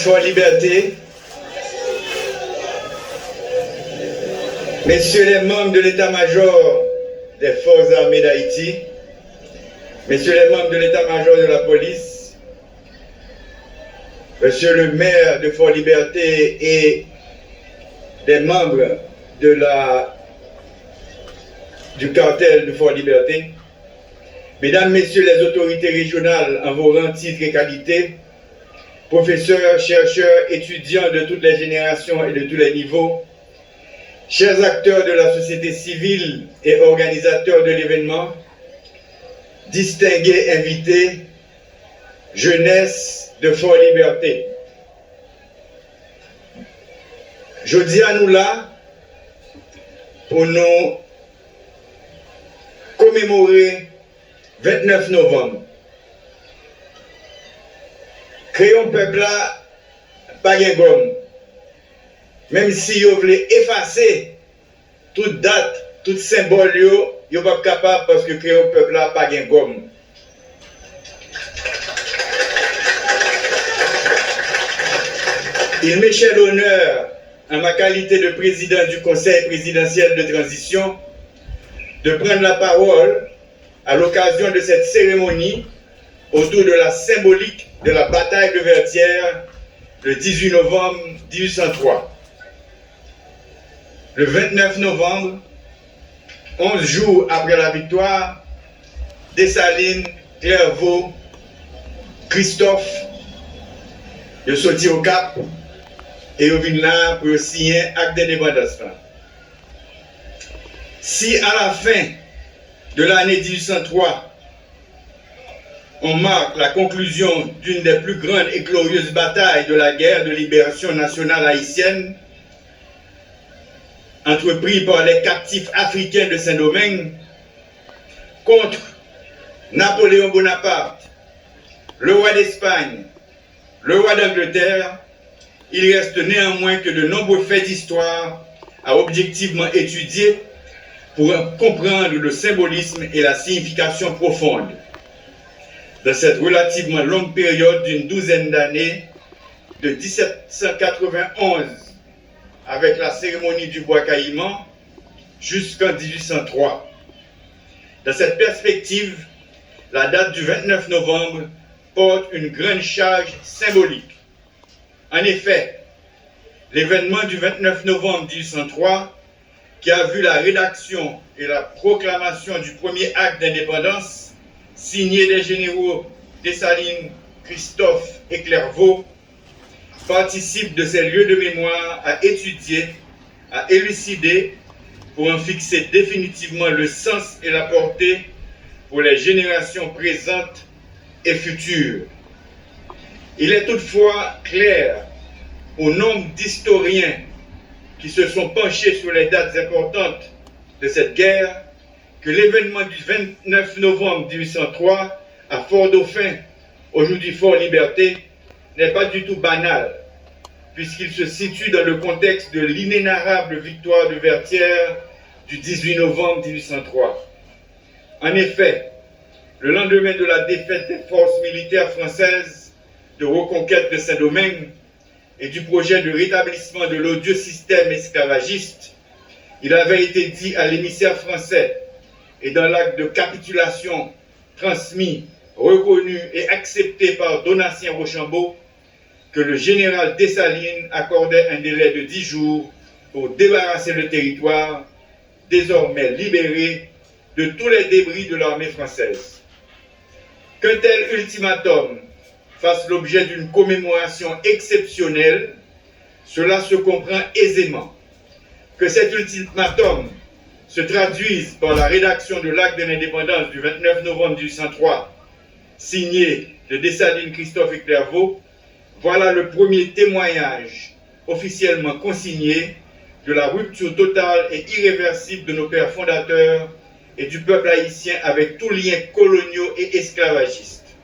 Fort Liberté, messieurs les membres de l'état-major des forces armées d'Haïti, messieurs les membres de l'état-major de la police, monsieur le maire de Fort Liberté et des membres du cartel de Fort Liberté, mesdames, messieurs les autorités régionales en vos rangs, titres et qualités, professeurs, chercheurs, étudiants de toutes les générations et de tous les niveaux, chers acteurs de la société civile et organisateurs de l'événement, distingués invités, jeunesse de Fort Liberté. Je dis à nous là pour nous commémorer 29 novembre. Créons peuple là, pas de gomme. Même si vous voulez effacer toute date, tout symbole, vous n'êtes pas capable parce que créons peuple là, pas de gomme. Il m'est cher l'honneur, en ma qualité de président du Conseil présidentiel de transition, de prendre la parole à l'occasion de cette cérémonie autour de la symbolique de la bataille de Vertières le 18 novembre 1803. Le 29 novembre, 11 jours après la victoire, Dessalines, Clairvaux, Christophe, ils sont sortis au Cap et ils viennent là pour signer un acte d'indépendance. Si à la fin de l'année 1803, on marque la conclusion d'une des plus grandes et glorieuses batailles de la guerre de libération nationale haïtienne, entreprise par les captifs africains de Saint-Domingue contre Napoléon Bonaparte, le roi d'Espagne, le roi d'Angleterre, il reste néanmoins que de nombreux faits d'histoire à objectivement étudier pour comprendre le symbolisme et la signification profonde. Dans cette relativement longue période d'une douzaine d'années, de 1791 avec la cérémonie du bois caïman jusqu'en 1803. Dans cette perspective, la date du 29 novembre porte une grande charge symbolique. En effet, l'événement du 29 novembre 1803, qui a vu la rédaction et la proclamation du premier acte d'indépendance, signé des généraux Dessalines, Christophe et Clairvaux, participe de ces lieux de mémoire à étudier, à élucider, pour en fixer définitivement le sens et la portée pour les générations présentes et futures. Il est toutefois clair au nombre d'historiens qui se sont penchés sur les dates importantes de cette guerre que l'événement du 29 novembre 1803 à Fort-Dauphin, aujourd'hui Fort Liberté, n'est pas du tout banal, puisqu'il se situe dans le contexte de l'inénarrable victoire de Vertières du 18 novembre 1803. En effet, le lendemain de la défaite des forces militaires françaises de reconquête de Saint-Domingue et du projet de rétablissement de l'odieux système esclavagiste, il avait été dit à l'émissaire français et dans l'acte de capitulation transmis, reconnu et accepté par Donatien Rochambeau que le général Dessalines accordait un délai de 10 jours pour débarrasser le territoire, désormais libéré de tous les débris de l'armée française. Qu'un tel ultimatum fasse l'objet d'une commémoration exceptionnelle, cela se comprend aisément. Que cet ultimatum se traduise par la rédaction de l'acte de l'indépendance du 29 novembre 1803, signé de Dessalines, Christophe et Clairvaux, voilà le premier témoignage officiellement consigné de la rupture totale et irréversible de nos pères fondateurs et du peuple haïtien avec tous liens coloniaux et esclavagistes.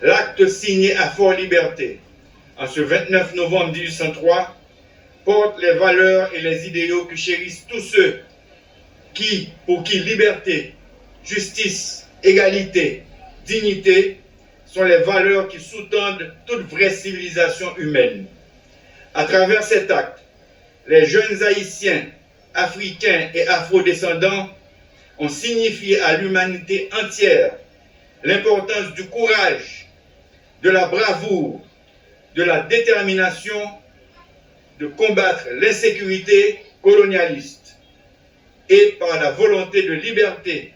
L'acte signé à Fort Liberté, en ce 29 novembre 1803, porte les valeurs et les idéaux que chérissent tous ceux pour qui liberté, justice, égalité, dignité sont les valeurs qui sous-tendent toute vraie civilisation humaine. À travers cet acte, les jeunes Haïtiens, Africains et Afro-descendants ont signifié à l'humanité entière l'importance du courage, de la bravoure, de la détermination de combattre l'insécurité colonialiste et par la volonté de liberté,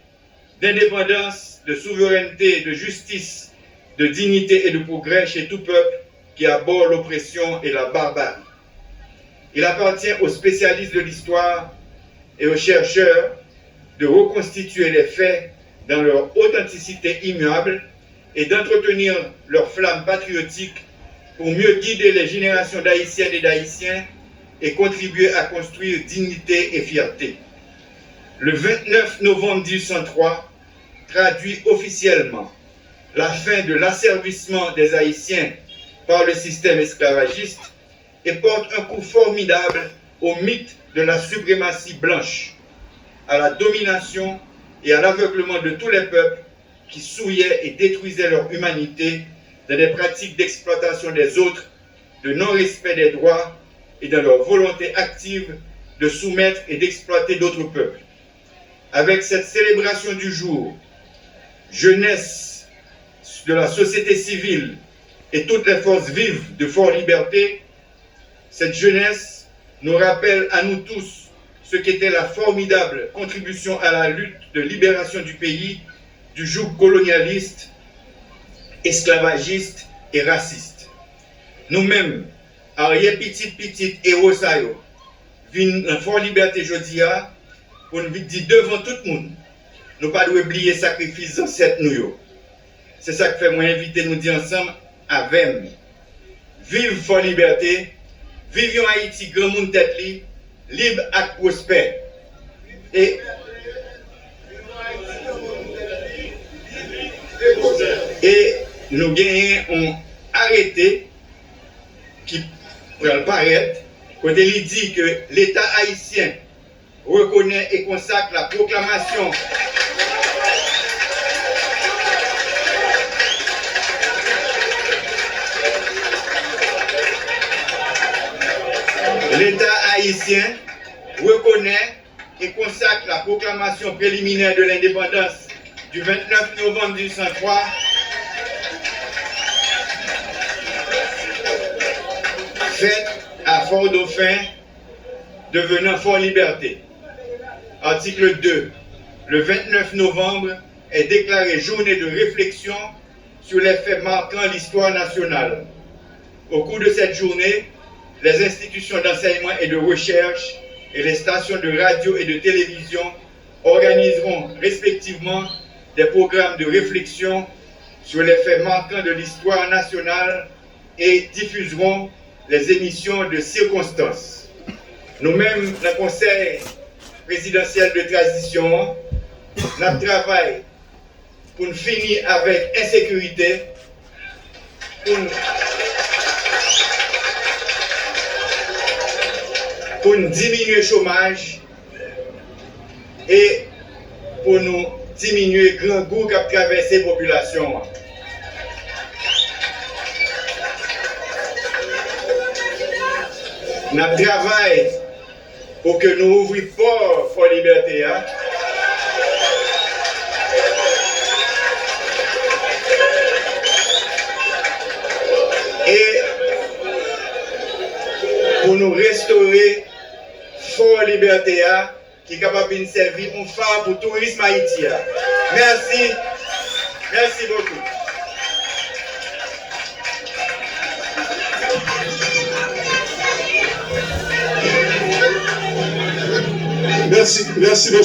d'indépendance, de souveraineté, de justice, de dignité et de progrès chez tout peuple qui abhorre l'oppression et la barbarie. Il appartient aux spécialistes de l'histoire et aux chercheurs de reconstituer les faits dans leur authenticité immuable et d'entretenir leur flamme patriotique pour mieux guider les générations d'Haïtiennes et d'Haïtiens et contribuer à construire dignité et fierté. Le 29 novembre 1803 traduit officiellement la fin de l'asservissement des Haïtiens par le système esclavagiste et porte un coup formidable au mythe de la suprématie blanche, à la domination et à l'aveuglement de tous les peuples qui souillaient et détruisaient leur humanité dans des pratiques d'exploitation des autres, de non-respect des droits et dans leur volonté active de soumettre et d'exploiter d'autres peuples. Avec cette célébration du jour, jeunesse de la société civile et toutes les forces vives de Fort Liberté, cette jeunesse nous rappelle à nous tous ce qu'était la formidable contribution à la lutte de libération du pays du joug colonialiste, esclavagiste et raciste. Nous-mêmes, arrière petit héros ça yo, vin en Fort Liberté jodia pour nous dire devant tout le monde, nous pas doit oublier sacrifice ancêtre nous yo. C'est ça que fait moi inviter nous dire ensemble avec vive Fort Liberté, vivions Haïti grand monde tête li, libre et prospère. Et nous gagnons arrêté qui pourrait paraître quand il dit que l'État haïtien reconnaît et consacre la proclamation l'État haïtien reconnaît et consacre la proclamation préliminaire de l'indépendance du 29 novembre 1803 faite à Fort-Dauphin, devenant Fort Liberté. Article 2. Le 29 novembre est déclaré journée de réflexion sur les faits marquant l'histoire nationale. Au cours de cette journée, les institutions d'enseignement et de recherche et les stations de radio et de télévision organiseront respectivement des programmes de réflexion sur les faits marquants de l'histoire nationale et diffuseront les émissions de circonstances. Nous-mêmes, le Conseil présidentiel de transition, nous travaillons pour nous finir avec insécurité, pour nous diminuer le chômage et pour nous diminuer le grand goût qui a traversé la population. Nous travaillons pour que nous ouvrions Fort Liberté. Et pour nous restaurer Fort Liberté qui est capable de servir un phare pour le tourisme haïtien. Merci. Merci beaucoup. Merci, monsieur.